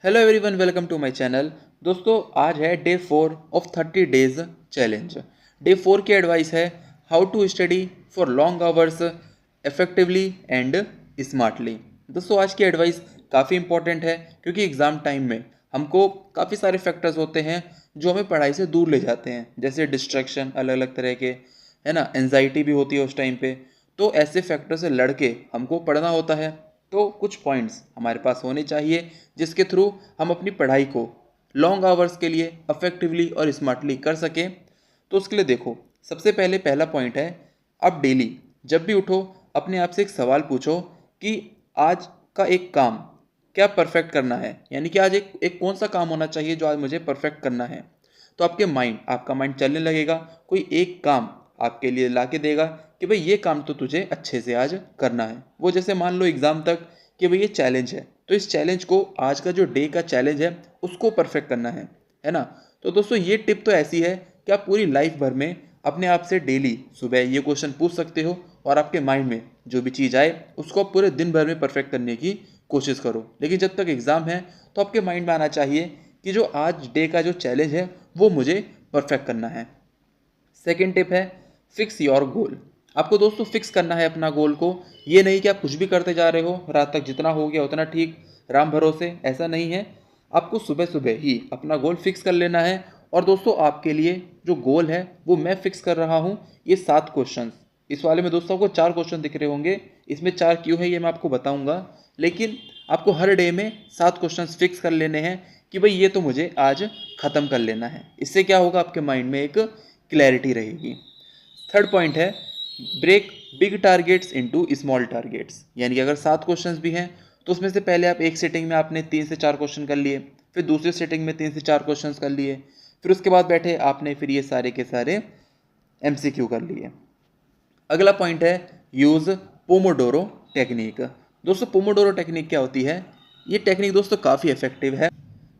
Hello everyone, welcome to my channel. दोस्तों, आज है day 4 of 30 days challenge. Day 4 की एडवाइस है how to study for long hours effectively and smartly. दोस्तों, आज की एडवाइस काफ़ी इंपॉर्टेंट है क्योंकि एग्ज़ाम टाइम में हमको काफ़ी सारे फैक्टर्स होते हैं जो हमें पढ़ाई से दूर ले जाते हैं, जैसे डिस्ट्रैक्शन अलग अलग तरह के, है ना, एनजाइटी भी होती है उस टाइम पे। तो ऐसे फैक्टर से लड़ के हमको पढ़ना होता है। तो कुछ पॉइंट्स हमारे पास होने चाहिए जिसके थ्रू हम अपनी पढ़ाई को लॉन्ग आवर्स के लिए अफेक्टिवली और स्मार्टली कर सकें। तो उसके लिए देखो, सबसे पहले पहला पॉइंट है, आप डेली जब भी उठो अपने आप से एक सवाल पूछो कि आज का एक काम क्या परफेक्ट करना है, यानी कि आज एक एक कौन सा काम होना चाहिए जो आज मुझे परफेक्ट करना है। तो आपका माइंड चलने लगेगा, कोई एक काम आपके लिए ला के देगा कि भाई ये काम तो तुझे अच्छे से आज करना है। वो जैसे मान लो एग्ज़ाम तक कि भाई ये चैलेंज है, तो इस चैलेंज को, आज का जो डे का चैलेंज है उसको परफेक्ट करना है ना। तो दोस्तों, ये टिप तो ऐसी है कि आप पूरी लाइफ भर में अपने आप से डेली सुबह ये क्वेश्चन पूछ सकते हो और आपके माइंड में जो भी चीज़ आए उसको आप पूरे दिन भर में परफेक्ट करने की कोशिश करो। लेकिन जब तक एग्ज़ाम है तो आपके माइंड में आना चाहिए कि जो आज डे का जो चैलेंज है वो मुझे परफेक्ट करना है। सेकेंड टिप है, फिक्स योर गोल। आपको दोस्तों फिक्स करना है अपना गोल को। ये नहीं कि आप कुछ भी करते जा रहे हो, रात तक जितना हो गया उतना ठीक, राम भरोसे, ऐसा नहीं है। आपको सुबह सुबह ही अपना गोल फिक्स कर लेना है। और दोस्तों, आपके लिए जो गोल है वो मैं फिक्स कर रहा हूँ, ये 7 क्वेश्चन। इस वाले में दोस्तों आपको 4 क्वेश्चन दिख रहे होंगे, इसमें 4 क्यों है ये मैं आपको बताऊंगा। लेकिन आपको हर डे में 7 क्वेश्चन फिक्स कर लेने हैं कि भाई ये तो मुझे आज ख़त्म कर लेना है। इससे क्या होगा, आपके माइंड में एक क्लैरिटी रहेगी। थर्ड पॉइंट है, break big targets into small targets. यानी कि अगर 7 क्वेश्चंस भी हैं तो उसमें से पहले आप एक सिटिंग में आपने 3 से 4 क्वेश्चन कर लिए, फिर दूसरी सिटिंग में 3 से 4 क्वेश्चंस कर लिए, फिर उसके बाद बैठे आपने फिर ये सारे के सारे एमसीक्यू कर लिए। अगला पॉइंट है, यूज़ पोमोडोरो टेक्निक। दोस्तों, पोमोडोरो टेक्निक क्या होती है? ये टेक्निक दोस्तों काफ़ी इफेक्टिव है।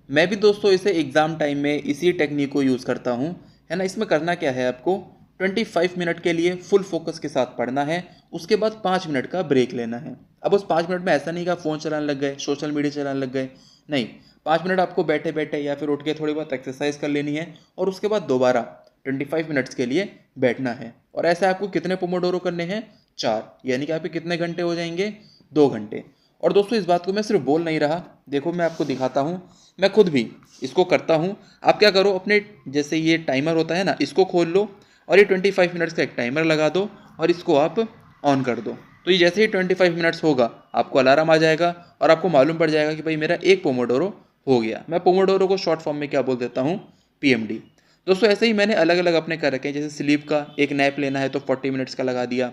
मैं भी दोस्तों इसे एग्ज़ाम टाइम में इसी टेक्निक को यूज़ करता हूँ, है ना। इसमें करना क्या है, आपको 25 मिनट के लिए फुल फोकस के साथ पढ़ना है, उसके बाद 5 मिनट का ब्रेक लेना है। अब उस 5 मिनट में ऐसा नहीं कि आप फ़ोन चलाने लग गए, सोशल मीडिया चलाने लग गए, नहीं। 5 मिनट आपको बैठे बैठे या फिर उठ के थोड़ी बहुत एक्सरसाइज कर लेनी है और उसके बाद दोबारा 25 मिनट्स के लिए बैठना है। और ऐसे आपको कितने पोमोडोरो करने हैं? 4। यानी कि आपके कितने घंटे हो जाएंगे? 2 घंटे। और दोस्तों, इस बात को मैं सिर्फ बोल नहीं रहा, देखो मैं आपको दिखाता हूँ, मैं खुद भी इसको करता हूँ। आप क्या करो, अपने जैसे ये टाइमर होता है ना, इसको खोल लो और ये 25 मिनट्स का एक टाइमर लगा दो और इसको आप ऑन कर दो। तो ये जैसे ही 25 मिनट्स होगा आपको अलार्म आ जाएगा और आपको मालूम पड़ जाएगा कि भाई मेरा एक पोमोडोरो हो गया। मैं पोमोडोरो को शॉर्ट फॉर्म में क्या बोल देता हूँ? पीएमडी। दोस्तों, ऐसे ही मैंने अलग अलग अपने कर रखे हैं, जैसे स्लीप का एक नैप लेना है तो 40 मिनट्स का लगा दिया,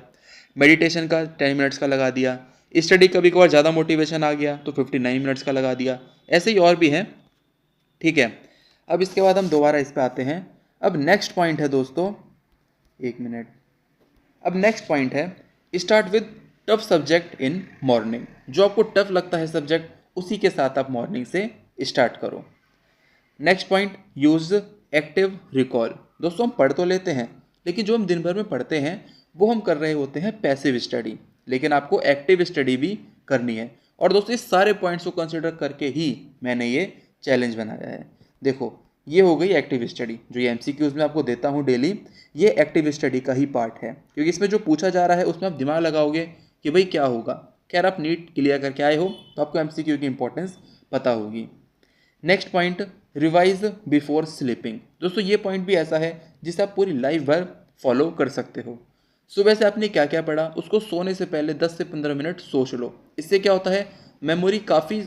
मेडिटेशन का 10 मिनट्स का लगा दिया, स्टडी कभी कभार ज़्यादा मोटिवेशन आ गया तो 59 मिनट्स का लगा दिया। ऐसे ही और भी हैं, ठीक है। अब इसके बाद हम दोबारा इस पे आते हैं। अब नेक्स्ट पॉइंट है दोस्तों, एक मिनट। अब नेक्स्ट पॉइंट है, start with tough subject in morning. जो आपको टफ लगता है सब्जेक्ट, उसी के साथ आप मॉर्निंग से स्टार्ट करो। Next point, use active recall. दोस्तों, हम पढ़ तो लेते हैं, लेकिन जो हम दिन भर में पढ़ते हैं वो हम कर रहे होते हैं पैसिव स्टडी, लेकिन आपको एक्टिव स्टडी भी करनी है। और दोस्तों, इस सारे पॉइंट्स को कंसिडर करके ही मैंने ये चैलेंज बनाया है। देखो, ये हो गई एक्टिव स्टडी, जो ये एमसीक्यूज में आपको देता हूँ डेली, ये एक्टिव स्टडी का ही पार्ट है, क्योंकि इसमें जो पूछा जा रहा है उसमें आप दिमाग लगाओगे कि भाई क्या होगा। खैर, आप नीट क्लियर करके आए हो तो आपको एमसीक्यू की इंपॉर्टेंस पता होगी। Next point, revise before sleeping. दोस्तों, ये पॉइंट भी ऐसा है जिसे आप पूरी लाइफ भर फॉलो कर सकते हो। सुबह से आपने क्या क्या पढ़ा उसको सोने से पहले 10 से 15 मिनट सोच लो। इससे क्या होता है, मेमोरी काफ़ी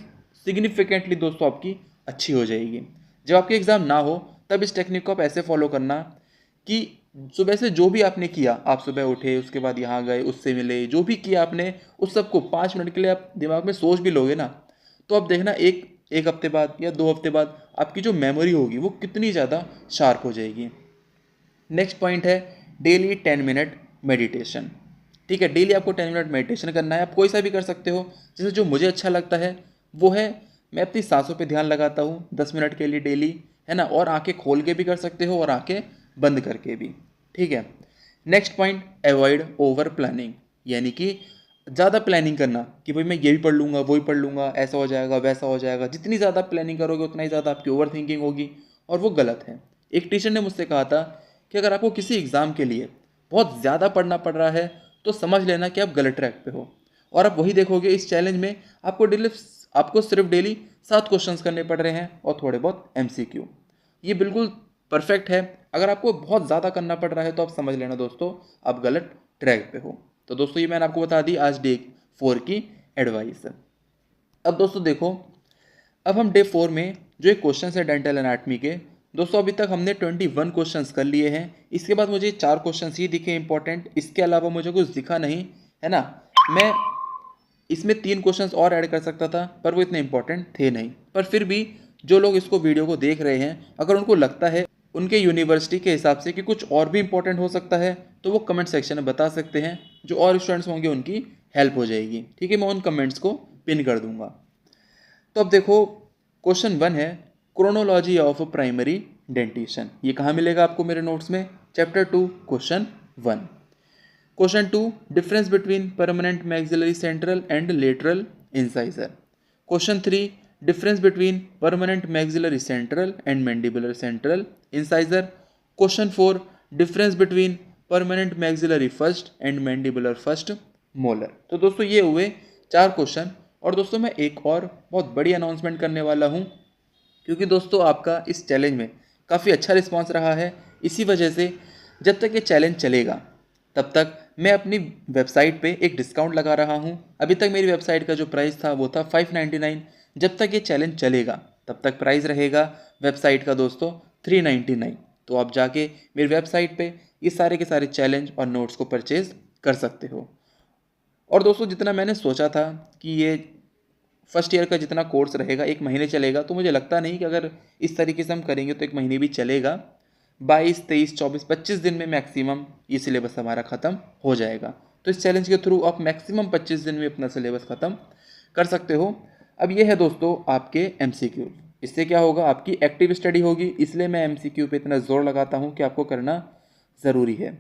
सिग्निफिकेंटली दोस्तों आपकी अच्छी हो जाएगी। जब आपके एग्ज़ाम ना हो तब इस टेक्निक को आप ऐसे फॉलो करना कि सुबह से जो भी आपने किया, आप सुबह उठे, उसके बाद यहाँ गए, उससे मिले, जो भी किया आपने, उस सबको 5 मिनट के लिए आप दिमाग में सोच भी लोगे ना, तो आप देखना एक एक हफ्ते बाद या 2 हफ्ते बाद आपकी जो मेमोरी होगी वो कितनी ज़्यादा शार्प हो जाएगी। नेक्स्ट पॉइंट है, डेली 10 मिनट मेडिटेशन। ठीक है, डेली आपको 10 मिनट मेडिटेशन करना है। आप कोई सा भी कर सकते हो, जैसे जो मुझे अच्छा लगता है वो है, मैं अपनी सांसों पे ध्यान लगाता हूँ 10 मिनट के लिए डेली, है ना। और आंखें खोल के भी कर सकते हो और आंखें बंद करके भी, ठीक है। Next point, avoid over planning. यानी कि ज़्यादा प्लानिंग करना कि भाई मैं ये भी पढ़ लूँगा, वो भी पढ़ लूँगा, ऐसा हो जाएगा, वैसा हो जाएगा, जितनी ज़्यादा प्लानिंग करोगे उतना ही ज़्यादा आपकी ओवर थिंकिंग होगी, और वो गलत है। एक टीचर ने मुझसे कहा था कि अगर आपको किसी एग्ज़ाम के लिए बहुत ज़्यादा पढ़ना पड़ रहा है तो समझ लेना कि आप गलत ट्रैक पे हो। और आप वही देखोगे इस चैलेंज में आपको सिर्फ डेली 7 क्वेश्चंस करने पड़ रहे हैं और थोड़े बहुत MCQ। ये बिल्कुल परफेक्ट है। अगर आपको बहुत ज़्यादा करना पड़ रहा है तो आप समझ लेना दोस्तों आप गलत ट्रैक पे हो। तो दोस्तों ये मैंने आपको बता दी आज डे 4 की एडवाइस। अब दोस्तों देखो, अब हम डे 4 में जो एक क्वेश्चन है डेंटल एनाटमी के, दोस्तों अभी तक हमने 21 क्वेश्चंस कर लिए हैं। इसके बाद मुझे 4 क्वेश्चंस ही दिखे इंपॉर्टेंट, इसके अलावा मुझे कुछ दिखा नहीं, है ना। मैं इसमें 3 क्वेश्चंस और ऐड कर सकता था पर वो इतने इंपॉर्टेंट थे नहीं। पर फिर भी जो लोग इसको वीडियो को देख रहे हैं, अगर उनको लगता है उनके यूनिवर्सिटी के हिसाब से कि कुछ और भी इंपॉर्टेंट हो सकता है तो वो कमेंट सेक्शन में बता सकते हैं। जो और स्टूडेंट्स होंगे उनकी हेल्प हो जाएगी, ठीक है। मैं उन कमेंट्स को पिन कर दूंगा। तो अब देखो, क्वेश्चन 1 है क्रोनोलॉजी ऑफ प्राइमरी डेंटिशन। ये कहाँ मिलेगा आपको मेरे नोट्स में, chapter 2 question 1। Question 2, difference between permanent maxillary central and lateral incisor. Question 3, difference between permanent maxillary central and mandibular central incisor. Question 4, difference between permanent maxillary first and mandibular first molar. तो दोस्तों ये हुए 4 question. और दोस्तों मैं एक और बहुत बड़ी अनाउंसमेंट करने वाला हूँ, क्योंकि दोस्तों आपका इस चैलेंज में काफ़ी अच्छा रिस्पांस रहा है। इसी वजह से जब तक ये चैलेंज चलेगा तब तक मैं अपनी वेबसाइट पे एक डिस्काउंट लगा रहा हूँ। अभी तक मेरी वेबसाइट का जो प्राइस था वो था 599। जब तक ये चैलेंज चलेगा तब तक प्राइस रहेगा वेबसाइट का दोस्तों 399। तो आप जाके मेरी वेबसाइट पे ये सारे के सारे चैलेंज और नोट्स को परचेज कर सकते हो। और दोस्तों जितना मैंने सोचा था कि ये फर्स्ट ईयर का जितना कोर्स रहेगा 1 महीने चलेगा, तो मुझे लगता नहीं कि अगर इस तरीके से हम करेंगे तो 1 महीने भी चलेगा। 22, 23, 24, 25 दिन में मैक्सिमम ये सिलेबस हमारा ख़त्म हो जाएगा। तो इस चैलेंज के थ्रू आप मैक्सिमम 25 दिन में अपना सिलेबस ख़त्म कर सकते हो। अब ये है दोस्तों आपके MCQ। इससे क्या होगा, आपकी एक्टिव स्टडी होगी, इसलिए मैं MCQ पे इतना ज़ोर लगाता हूँ कि आपको करना ज़रूरी है।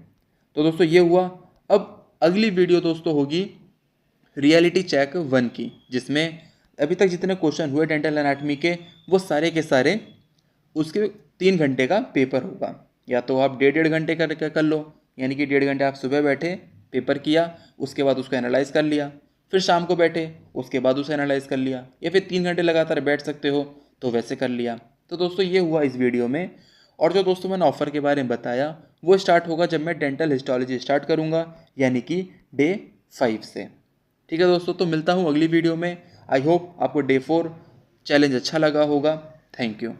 तो दोस्तों ये हुआ। अब अगली वीडियो दोस्तों होगी रियलिटी चेक 1 की, जिसमें अभी तक जितने क्वेश्चन हुए डेंटल एनाटमी के वो सारे के सारे उसके 3 घंटे का पेपर होगा। या तो आप 1.5 घंटे कर लो, यानी कि 1.5 घंटे आप सुबह बैठे पेपर किया, उसके बाद उसको एनालाइज कर लिया, फिर शाम को बैठे उसके बाद उसे एनालाइज कर लिया, या फिर 3 घंटे लगातार बैठ सकते हो तो वैसे कर लिया। तो दोस्तों ये हुआ इस वीडियो में। और जो दोस्तों मैंने ऑफ़र के बारे में बताया वो स्टार्ट होगा जब मैं डेंटल हिस्टोलॉजी स्टार्ट करूँगा, यानी कि डे 5 से। ठीक है दोस्तों, तो मिलता हूँ अगली वीडियो में। आई होप आपको डे 4 चैलेंज अच्छा लगा होगा। Thank you.